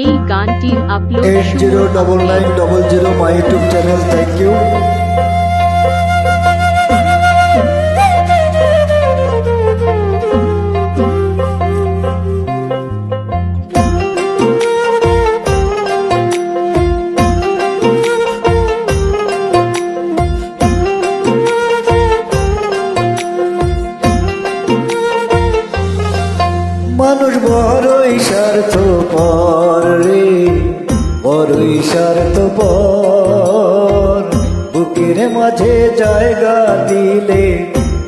এই গানটির upload 809900 my YouTube channel. Thank you. মানুষ বড়ই স্বার্থপর রে, বড়ই স্বার্থপর। বুকের মাঝে জায়গা দিলে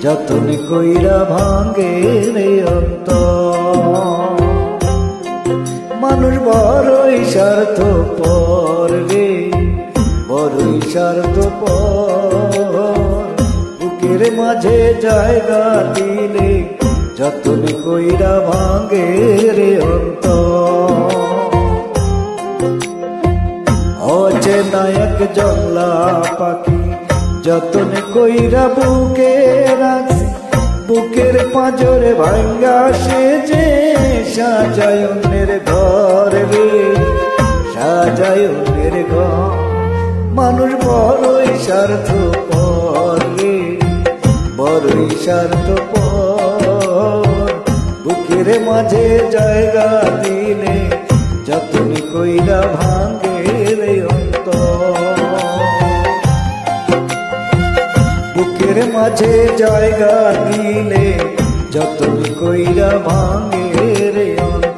যতন কইরা ভাঙে রে অন্তর। মানুষ বড়ই স্বার্থপর রে, বড়ই স্বার্থপর। বুকের মাঝে জায়গা দিলে যতন কইরা ভাঙে রে অন্তর। অচেনা এক জংলা পাখি যতন কইরা বুকে রাখছি, বুকের পাঁজরে ভাঙ্গা সে যে সাজায় অন্যের ঘর রে, সাজায় অন্যের ঘর। মানুষ বড়ই স্বার্থপর রে, বড়ই স্বার্থপর। বুকের মাঝে জায়গা দিলে যতন কইরা ভাঙে রে অন্তর। বুকের মাঝে জায়গা দিলে যতন কইরা ভাঙে রে অন্তর।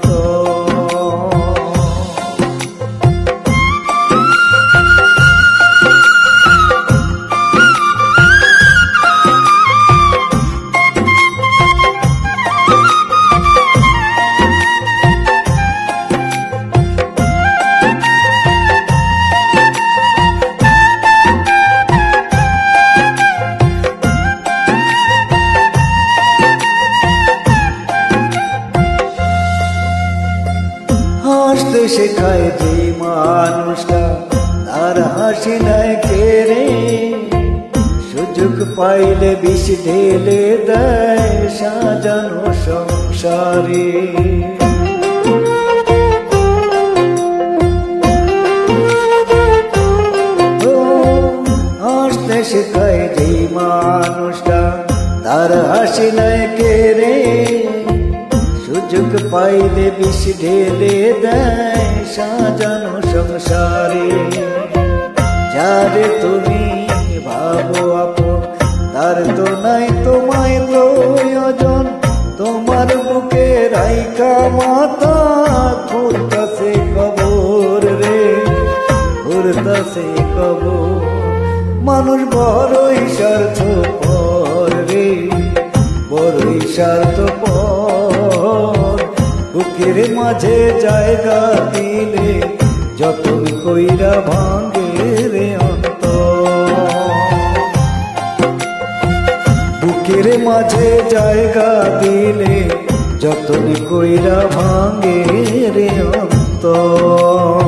হাসতে শেখায় যে মানুষটা তার হাসি নাই কেড়ে, সুযোগ পাইলে বিষ ঢেলে দেয় সাজানো সংসারে। হাসতে শেখায় যে মানুষটা তার হাসি নাই কেড়ে, সুযোগ পাইলে বিষ ঢেলে দেয় সাজানো সংসারে। যারে তুমি ভাবো আপন তার তো নাই তোমায় প্রয়োজন, তোমার বুকে রাইকা মাথা ঘুরতাছে কবর রে, ঘুরতাছে কবর। মানুষ বড়ই স্বার্থপর রে, বড়ই স্বার্থপর। বুকের মাঝে জায়গা দিলে যতন কইরা ভাঙে রে অন্তর। বুকের মাঝে জায়গা দিলে যতন কইরা ভাঙে রে অন্তর।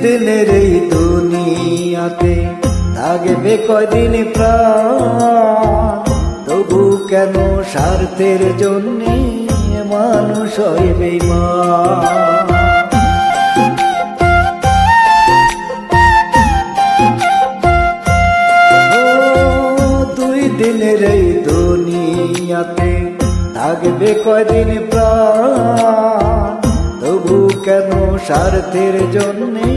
দিনের এই দুনিয়াতে থাকবে কয়দিন প্রাণ, তবু কেন স্বার্থের জন্যে মানুষ হয় বেঈমান। দুই দিনের এই দুনিয়াতে থাকবে কয়দিন প্রাণ, তবু কেন স্বার্থের জন্যে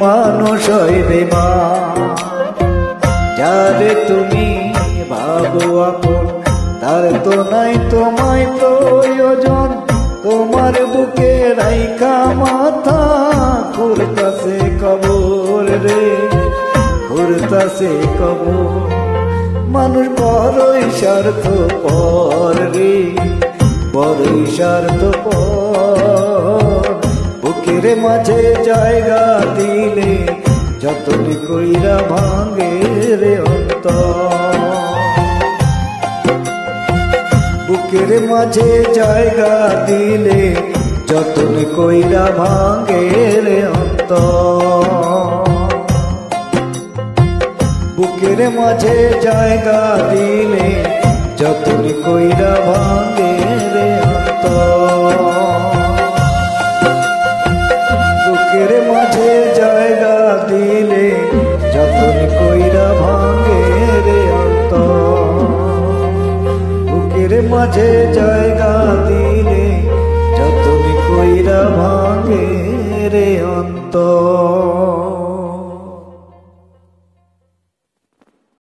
মানুষ হয় বেঈমান। যারে তুমি ভাবো আপন তার তো নাই তোমায় প্রয়োজন, তোমার বুকে রাইখা মাথা ঘুরতাছে কবর রে, ঘুরতাছে কবর। মানুষ বড়ই স্বার্থপর রে, বড়ই স্বার্থপর। বুকের মাঝে জায়গা দিলে যতন কইরা ভাঙে রে অন্তর। বুকের মাঝে জায়গা দিলে যতন কইরা ভাঙে রে অন্তর। বুকের মাঝে জায়গা দিলে যতন কইরা ভাঙে রে অন্তর। বুকের মাঝে জায়গা দিলে যতন কইরা ভাঙে রে অন্তর। বুকের মাঝে জায়গা দিলে যতন কইরা ভাঙে রে অন্তর।